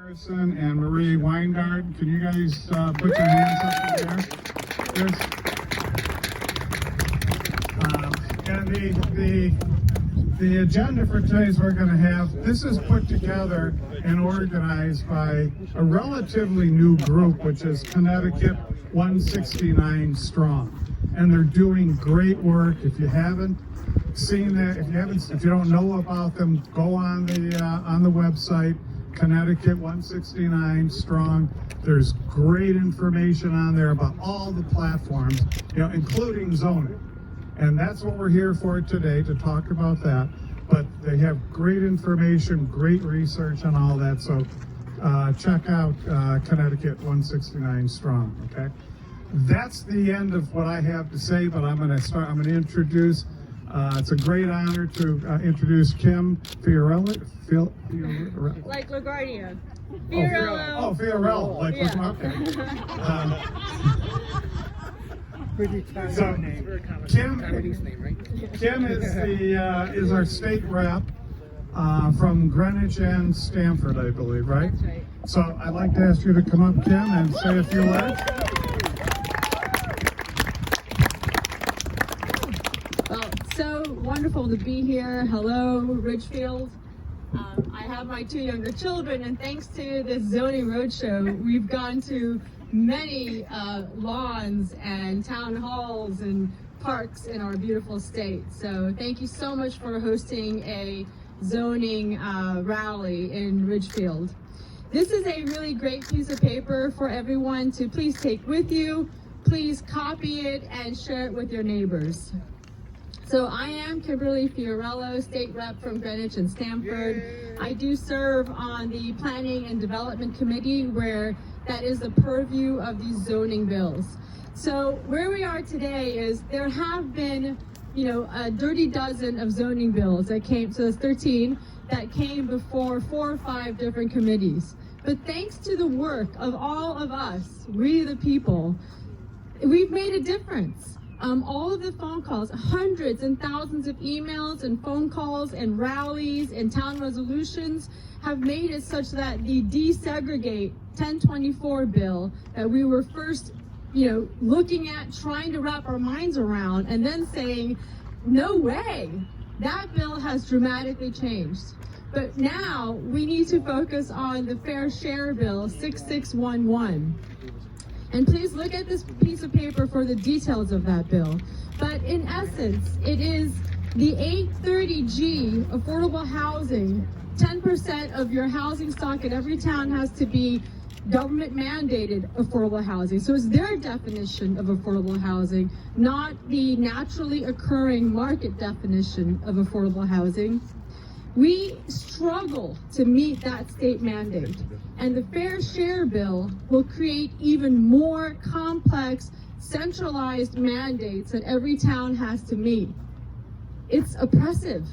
Harrison and Marie Weingard. Can you guys put your hands up in there? And the agenda for today is we're going to have, this is put together and organized by a relatively new group, which is Connecticut 169 Strong. And they're doing great work. If you haven't seen that, if you don't know about them, go on the website, Connecticut 169 Strong. There's great information on there about all the platforms, including zoning. And that's what we're here for today, to talk about that. But they have great information, great research on all that. So check out Connecticut 169 Strong, okay? That's the end of what I have to say, but I'm going to introduce, it's a great honor to introduce Kim Fiorello. Like LaGuardia. Fiorello. Oh, Fiorello. Like, yeah. Okay. So Kim is our state rep from Greenwich and Stamford, I believe, right? That's right. So I'd like to ask you to come up, Kim, and say a few words. Well, so wonderful to be here. Hello, Ridgefield. I have my two younger children, and thanks to this zoning roadshow, we've gone to many lawns and town halls and parks in our beautiful state. So thank you so much for hosting a zoning rally in Ridgefield. This is a really great piece of paper for everyone to please take with you. Please copy it and share it with your neighbors. So I am Kimberly Fiorello, state rep from Greenwich and Stamford. Yay. I do serve on the Planning and Development Committee, where that is the purview of these zoning bills. So where we are today is there have been, a dirty dozen of zoning bills that came, so it's 13, that came before 4 or 5 different committees. But thanks to the work of all of us, we the people, we've made a difference. All of the phone calls, hundreds and thousands of emails and phone calls and rallies and town resolutions have made it such that the Desegregate 1024 bill that we were first, looking at, trying to wrap our minds around, and then saying, no way, that bill has dramatically changed. But now we need to focus on the Fair Share Bill 6611. And please look at this piece of paper for the details of that bill. But in essence, it is the 830G affordable housing. 10% of your housing stock in every town has to be government mandated affordable housing. So it's their definition of affordable housing, not the naturally occurring market definition of affordable housing. We struggle to meet that state mandate, and the Fair Share Bill will create even more complex, centralized mandates that every town has to meet. It's oppressive.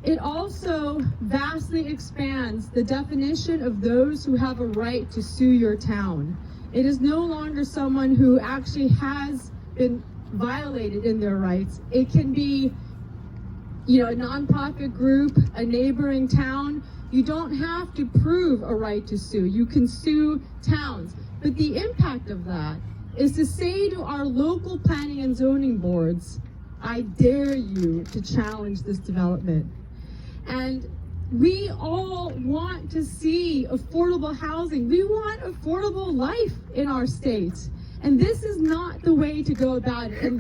It also vastly expands the definition of those who have a right to sue your town. It is no longer someone who actually has been violated in their rights. It can be a nonprofit group, a neighboring town. You don't have to prove a right to sue. You can sue towns. But the impact of that is to say to our local planning and zoning boards, I dare you to challenge this development. And we all want to see affordable housing. We want affordable life in our state. And this is not the way to go about it. And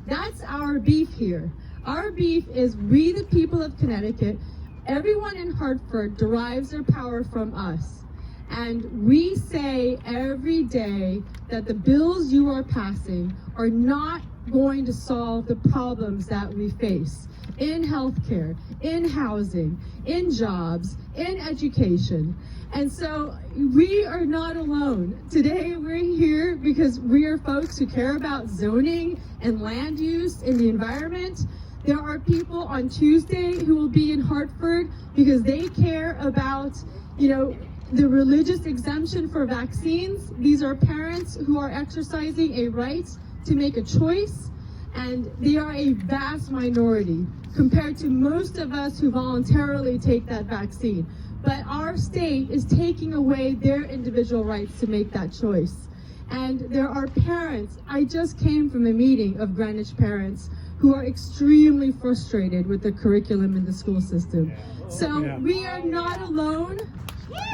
that's our beef here. Our beef is we, the people of Connecticut, everyone in Hartford derives their power from us. And we say every day that the bills you are passing are not going to solve the problems that we face in healthcare, in housing, in jobs, in education. And so we are not alone. Today we're here because we are folks who care about zoning and land use and the environment. There are people on Tuesday who will be in Hartford because they care about, the religious exemption for vaccines. These are parents who are exercising a right to make a choice. And they are a vast minority compared to most of us who voluntarily take that vaccine. But our state is taking away their individual rights to make that choice. And there are parents, I just came from a meeting of Greenwich parents who are extremely frustrated with the curriculum in the school system. So we are not alone.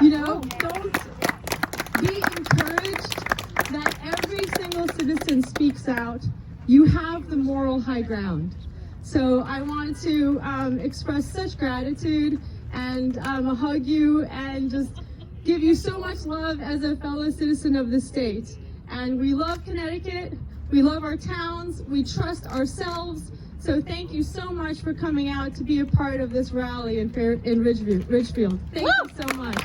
You know, don't be encouraged that every single citizen speaks out. You have the moral high ground. So I want to express such gratitude and hug you and just give you so much love as a fellow citizen of the state. And we love Connecticut, we love our towns, we trust ourselves. So thank you so much for coming out to be a part of this rally in Ridgefield. Thank you so much.